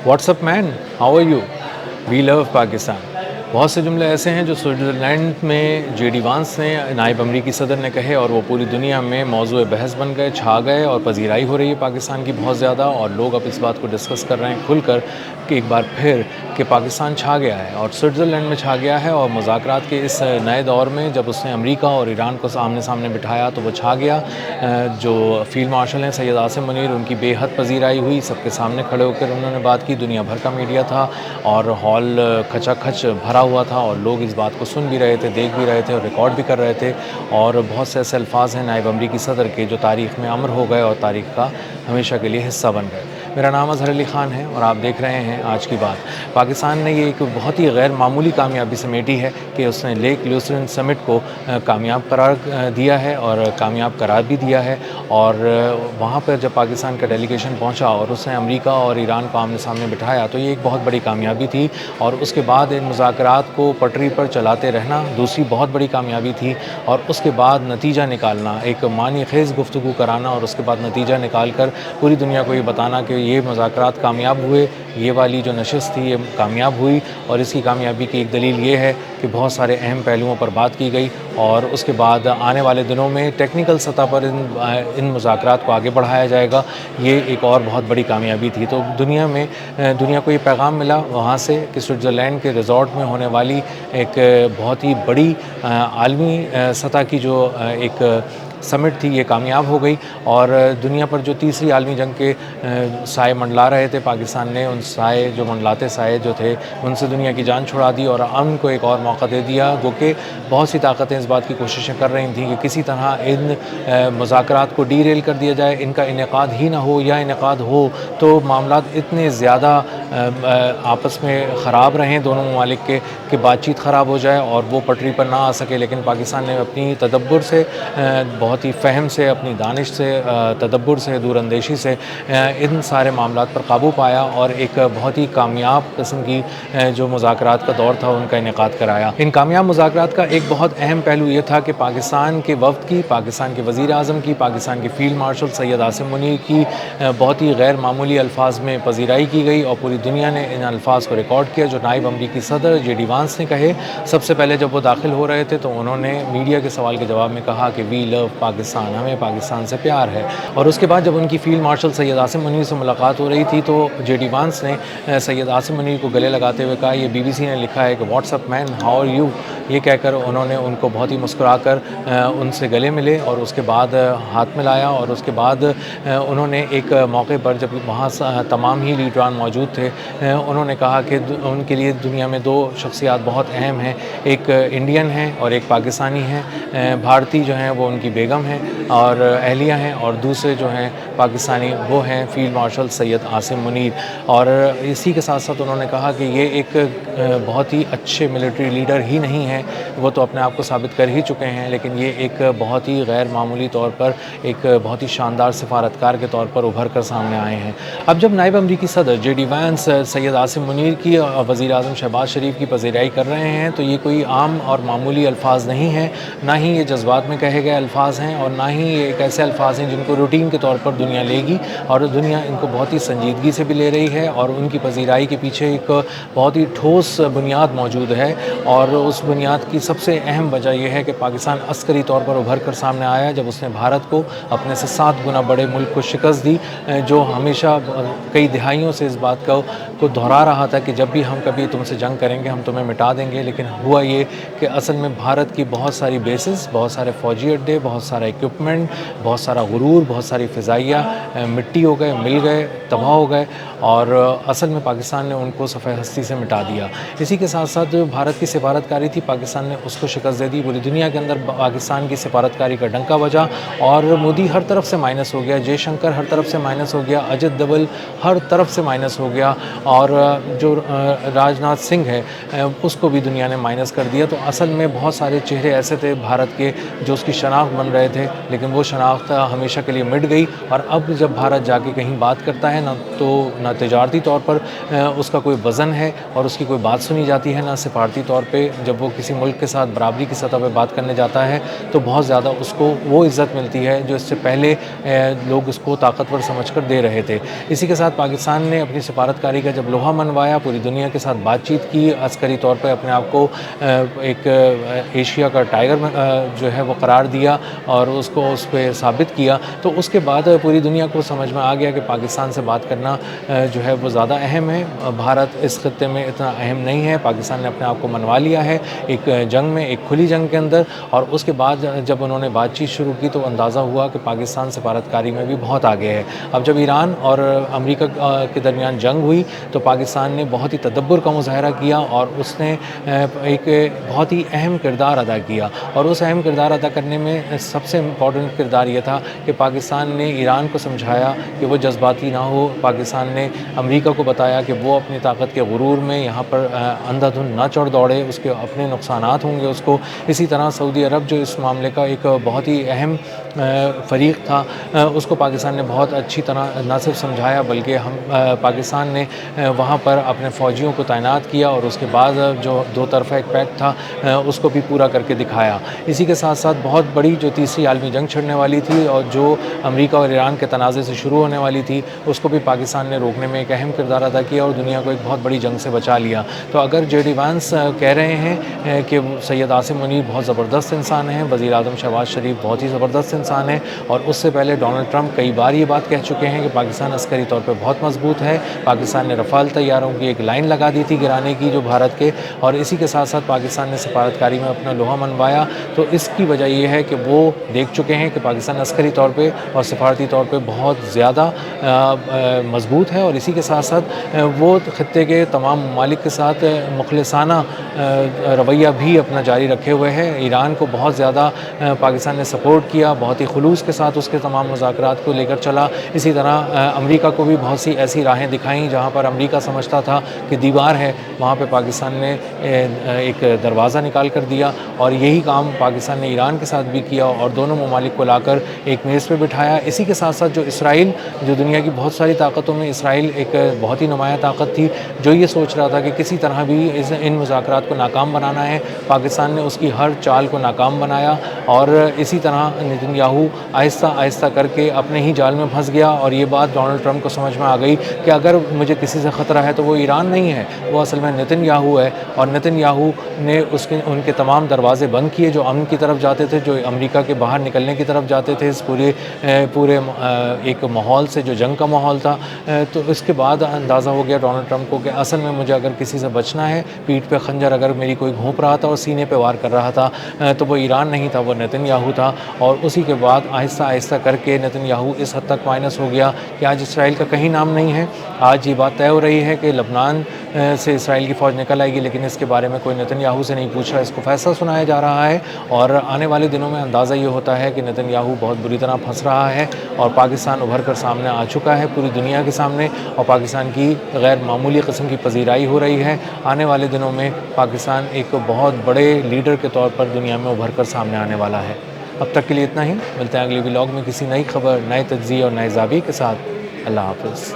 What's up main, how are you, we love Pakistan. بہت سے جملے ایسے ہیں جو سوئٹزرلینڈ میں جے ڈی وانس نے نائب امریکی صدر نے کہے اور وہ پوری دنیا میں موضوع بحث بن گئے، چھا گئے، اور پذیرائی ہو رہی ہے پاکستان کی بہت زیادہ، اور لوگ اب اس بات کو ڈسکس کر رہے ہیں کھل کر کہ ایک بار پھر کہ پاکستان چھا گیا ہے اور سوئٹزرلینڈ میں چھا گیا ہے، اور مذاکرات کے اس نئے دور میں جب اس نے امریکہ اور ایران کو آمنے سامنے بٹھایا تو وہ چھا گیا۔ جو فیلڈ مارشل ہیں سید عاصم منیر، ان کی بے حد پذیرائی ہوئی، سب کے سامنے کھڑے ہو کر انہوں نے بات کی، دنیا بھر کا میڈیا تھا اور ہال کھچا کھچ بھرا ہوا تھا، اور لوگ اس بات کو سن بھی رہے تھے، دیکھ بھی رہے تھے اور ریکارڈ بھی کر رہے تھے، اور بہت سے ایسے الفاظ ہیں نائب امریکی صدر کے جو تاریخ میں امر ہو گئے اور تاریخ کا ہمیشہ کے لیے حصہ بن گئے۔ میرا نام اظہر علی خان ہے اور آپ دیکھ رہے ہیں آج کی بات۔ پاکستان نے یہ ایک بہت ہی غیر معمولی کامیابی سمیٹی ہے کہ اس نے لیک لیوسرن سمٹ کو کامیاب قرار دیا ہے اور کامیاب قرار بھی دیا ہے، اور وہاں پر جب پاکستان کا ڈیلیگیشن پہنچا اور اس نے امریکہ اور ایران کو آمنے سامنے بٹھایا تو یہ ایک بہت بڑی کامیابی تھی، اور اس کے بعد ان مذاکرات کو پٹری پر چلاتے رہنا دوسری بہت بڑی کامیابی تھی، اور اس کے بعد نتیجہ نکالنا، ایک معنی خیز گفتگو کرانا اور اس کے بعد نتیجہ نکال کر پوری دنیا کو یہ بتانا کہ یہ مذاکرات کامیاب ہوئے، یہ والی جو نشست تھی یہ کامیاب ہوئی، اور اس کی کامیابی کی ایک دلیل یہ ہے کہ بہت سارے اہم پہلوؤں پر بات کی گئی، اور اس کے بعد آنے والے دنوں میں ٹیکنیکل سطح پر ان مذاکرات کو آگے بڑھایا جائے گا۔ یہ ایک اور بہت بڑی کامیابی تھی۔ تو دنیا کو یہ پیغام ملا وہاں سے کہ سوئٹزرلینڈ کے ریزورٹ میں ہونے والی ایک بہت ہی بڑی عالمی سطح کی جو ایک سمٹ تھی یہ کامیاب ہو گئی، اور دنیا پر جو تیسری عالمی جنگ کے سائے منڈلا رہے تھے، پاکستان نے ان سائے جو منڈلاتے سائے جو تھے ان سے دنیا کی جان چھڑا دی اور امن کو ایک اور موقع دے دیا، گو کہ بہت سی طاقتیں اس بات کی کوششیں کر رہی تھیں کہ کسی طرح ان مذاکرات کو ڈی ریل کر دیا جائے، ان کا انعقاد ہی نہ ہو، یا انعقاد ہو تو معاملات اتنے زیادہ آپس میں خراب رہیں دونوں ممالک کے کہ بات چیت خراب ہو جائے اور وہ پٹری پر نہ آ سکے۔ لیکن پاکستان نے اپنی تدبر سے، بہت ہی فہم سے، اپنی دانش سے، تدبر سے، دور اندیشی سے ان سارے معاملات پر قابو پایا اور ایک بہت ہی کامیاب قسم کی جو مذاکرات کا دور تھا ان کا انعقاد کرایا۔ ان کامیاب مذاکرات کا ایک بہت اہم پہلو یہ تھا کہ پاکستان کے وفد کی، پاکستان کے وزیر اعظم کی، پاکستان کے فیلڈ مارشل سید عاصم منیر کی بہت ہی غیر معمولی الفاظ میں پذیرائی کی گئی، اور پوری دنیا نے ان الفاظ کو ریکارڈ کیا جو نائب امریکی صدر جے ڈی وانس نے کہے۔ سب سے پہلے جب وہ داخل ہو رہے تھے تو انہوں نے میڈیا کے سوال کے جواب میں کہا کہ وی لو پاکستان، ہمیں پاکستان سے پیار ہے، اور اس کے بعد جب ان کی فیلڈ مارشل سید عاصم منیر سے ملاقات ہو رہی تھی تو جے ڈی وانس نے سید عاصم منیر کو گلے لگاتے ہوئے کہا، یہ BBC نے لکھا ہے کہ WhatsApp main, how are you, یہ کہہ کر انہوں نے ان کو بہت ہی مسکرا کر ان سے گلے ملے اور اس کے بعد ہاتھ ملایا، اور اس کے بعد انہوں نے ایک موقع پر جب وہاں تمام ہی لیڈران موجود تھے انہوں نے کہا کہ ان کے لیے دنیا میں دو شخصیات بہت اہم ہیں، ایک انڈین ہیں اور ایک پاکستانی ہیں، بھارتی جو ہیں وہ ان کی بیگم ہیں اور اہلیہ ہیں، اور دوسرے جو ہیں پاکستانی وہ ہیں فیلڈ مارشل سید عاصم منیر۔ اور اسی کے ساتھ ساتھ انہوں نے کہا کہ یہ ایک بہت ہی اچھے ملٹری لیڈر ہی نہیں ہیں، وہ تو اپنے آپ کو ثابت کر ہی چکے ہیں، لیکن یہ ایک بہت ہی غیر معمولی طور پر ایک بہت ہی شاندار سفارتکار کے طور پر ابھر کر سامنے آئے ہیں۔ اب جب نائب امریکی صدر J D once Syed Asim Munir کی اور وزیر اعظم شہباز شریف کی پذیرائی کر رہے ہیں تو یہ کوئی عام اور معمولی الفاظ نہیں ہیں، نہ ہی یہ جذبات میں کہے گئے الفاظ ہیں، اور نہ ہی یہ ایک ایسے الفاظ ہیں جن کو روٹین کے طور پر دنیا لے گی، اور دنیا ان کو بہت ہی سنجیدگی سے بھی لے رہی ہے، اور ان کی پذیرائی کے پیچھے ایک بہت ہی ٹھوس بنیاد موجود ہے، اور اس بنیاد کی سب سے اہم وجہ یہ ہے کہ پاکستان عسکری طور پر ابھر کر سامنے آیا جب اس نے بھارت کو، اپنے سے 7 گنا بڑے ملک کو شکست دی، جو ہمیشہ کئی دہائیوں سے اس بات کو دہرا رہا تھا کہ جب بھی ہم کبھی تم سے جنگ کریں گے ہم تمہیں مٹا دیں گے، لیکن ہوا یہ کہ اصل میں بھارت کی بہت ساری بیسز، بہت سارے فوجی اڈے، بہت سارا ایکوپمنٹ، بہت سارا غرور، بہت ساری فضائیہ مٹی ہو گئے، مل گئے، تباہ ہو گئے، اور اصل میں پاکستان نے ان کو صفحہ ہستی سے مٹا دیا۔ اسی کے ساتھ ساتھ جو بھارت کی سفارتکاری تھی پاکستان نے اس کو شکست دے دی، پوری دنیا کے اندر پاکستان کی سفارتکاری کا ڈنکا بجا، اور مودی ہر طرف سے مائنس ہو گیا، جے شنکر ہر طرف سے مائنس ہو گیا، اجت ڈبل ہر طرف سے مائنس ہو گیا، اور جو راجناتھ سنگھ ہے اس کو بھی دنیا نے مائنس کر دیا۔ تو اصل میں بہت سارے چہرے ایسے تھے بھارت کے جو اس کی شناخت بن رہے تھے، لیکن وہ شناخت ہمیشہ کے لیے مٹ گئی، اور اب جب بھارت جا کے کہیں بات کرتا ہے نہ تجارتی طور پر اس کا کوئی وزن ہے اور اس کی کوئی بات سنی جاتی ہے، نہ سفارتی طور پہ جب وہ کسی ملک کے ساتھ برابری کی سطح پہ بات کرنے جاتا ہے تو بہت زیادہ اس کو وہ عزت ملتی ہے جو اس سے پہلے لوگ اس کو طاقتور سمجھ کر دے رہے تھے۔ اسی کے ساتھ پاکستان نے اپنی سفارتکاری کا جب لوہا منوایا، پوری دنیا کے ساتھ بات چیت کی، عسکری طور پہ اپنے آپ کو ایک ایشیا کا ٹائگر جو ہے وہ قرار دیا اور اس کو اس پہ ثابت کیا، تو اس کے بعد پوری دنیا کو سمجھ میں آ گیا کہ پاکستان سے بات کرنا جو ہے وہ زیادہ اہم ہے. بھارت اس خطے میں اتنا اہم نہیں ہے. پاکستان نے اپنے آپ کو منوا لیا ہے ایک جنگ میں، ایک کھلی جنگ کے اندر. اور اس کے بعد جب انہوں نے بات چیت شروع کی تو اندازہ ہوا کہ پاکستان سفارتکاری میں بھی بہت آگے ہے. اب جب ایران اور امریکہ کے درمیان جنگ ہوئی تو پاکستان نے بہت ہی تدبر کا مظاہرہ کیا اور اس نے ایک بہت ہی اہم کردار ادا کیا. اور اس اہم کردار ادا کرنے میں سب سے امپورٹنٹ کردار یہ تھا کہ پاکستان نے ایران کو سمجھایا کہ وہ جذباتی نہ ہو. پاکستان نے امریکہ کو بتایا کہ وہ اپنی طاقت کے غرور میں یہاں پر اندھا دھند نہ چڑھ دوڑے، اس کے اپنے نقصانات ہوں گے اس کو. اسی طرح سعودی عرب جو اس معاملے کا ایک بہت ہی اہم فریق تھا، اس کو پاکستان نے بہت اچھی طرح نہ صرف سمجھایا بلکہ پاکستان نے وہاں پر اپنے فوجیوں کو تعینات کیا اور اس کے بعد جو دو طرفہ ایک پیکٹ تھا اس کو بھی پورا کر کے دکھایا. اسی کے ساتھ ساتھ بہت بڑی جو تیسری عالمی جنگ چھڑنے والی تھی اور جو امریکہ اور ایران کے تنازع سے شروع ہونے والی تھی، اس کو بھی پاکستان نے روکنے میں ایک اہم کردار ادا کیا اور دنیا کو ایک بہت بڑی جنگ سے بچا لیا. تو اگر جے ڈی وانس کہہ رہے ہیں کہ سید عاصم منیر بہت زبردست انسان ہیں، وزیر اعظم شہباز شریف بہت ہی زبردست انسان ہیں، اور اس سے پہلے ڈونلڈ ٹرمپ کئی بار یہ بات کہہ چکے ہیں کہ پاکستان عسکری طور پہ بہت مضبوط ہے. پاکستان نے رفال طیاروں کی ایک لائن لگا دی تھی گرانے کی جو بھارت کے، اور اسی کے ساتھ ساتھ پاکستان نے سفارتکاری میں اپنا لوہا منوایا. تو اس کی وجہ یہ ہے کہ وہ دیکھ چکے ہیں کہ پاکستان عسکری طور پہ اور سفارتی طور پہ بہت زیادہ مضبوط ہے، اور اسی کے ساتھ ساتھ وہ خطے کے تمام ممالک کے ساتھ مخلصانہ رویہ بھی اپنا جاری رکھے ہوئے ہے. ایران کو بہت زیادہ پاکستان نے سپورٹ کیا، بہت ہی خلوص کے ساتھ اس کے تمام مذاکرات کو لے کر چلا. اسی طرح امریکہ کو بھی بہت سی ایسی راہیں دکھائیں جہاں پر امریکہ سمجھتا تھا کہ دیوار ہے، وہاں پہ پاکستان نے ایک دروازہ نکال کر دیا. اور یہی کام پاکستان نے ایران کے ساتھ بھی کیا اور دونوں ممالک کو لا کر ایک میز پہ بٹھایا. اسی کے ساتھ ساتھ جو اسرائیل، جو دنیا کی بہت ساری طاقتوں میں اسرائیل ایک بہت ہی نمایاں طاقت تھی، جو یہ سوچ رہا تھا کہ کسی طرح بھی ان مذاکرات کو ناکام بنانا ہے، پاکستان نے اس کی ہر چال کو ناکام بنایا. اور اسی طرح نتن یاہو آہستہ آہستہ کر کے اپنے ہی جال میں پھنس گیا. اور یہ بات ڈونلڈ ٹرمپ کو سمجھ میں آ گئی کہ اگر مجھے کسی سے خطرہ ہے تو وہ ایران نہیں ہے، وہ اصل میں نتن یاہو ہے. اور نتن یاہو نے ان کے تمام دروازے بند کیے جو امن کی طرف جاتے تھے، جو امریکہ کے باہر نکلنے کی طرف جاتے تھے اس پورے ایک ماحول سے جو جنگ کا ماحول تھا. تو اس کے بعد اندازہ ہو گیا ڈونلڈ ٹرمپ کو کہ اصل میں مجھے اگر کسی سے بچنا ہے، پیٹھ پہ خنجر اگر میری کوئی گھونپ رہا تھا اور سینے پہ وار کر رہا تھا، تو وہ ایران نہیں تھا، وہ نتن یاہو تھا. اور اسی کے بعد آہستہ آہستہ کر کے نتن یاہو اس حد تک مائنس ہو گیا کہ آج اسرائیل کا کہیں نام نہیں ہے. آج یہ بات طے ہو رہی ہے کہ لبنان سے اسرائیل کی فوج نکل آئے گی، لیکن اس کے بارے میں کوئی نتن یاہو سے نہیں پوچھ رہا. اس کو فیصلہ سنایا جا رہا ہے اور آنے والے دنوں میں اندازہ یہ ہوتا ہے کہ نتن یاہو بہت بری طرح پھنس رہا ہے اور پاکستان ابھر کر سامنے آ چکا ہے پوری دنیا کے سامنے، اور پاکستان کی غیر معمولی قسم کی پذیرائی ہو رہی ہے. آنے والے دنوں میں پاکستان ایک بہت بڑے لیڈر کے طور پر دنیا میں ابھر کر سامنے آنے والا ہے. اب تک کے لیے اتنا ہی. ملتے ہیں اگلے ولاگ میں کسی نئی خبر، نئے تجزیے اور نئے زاویے کے ساتھ. اللہ حافظ.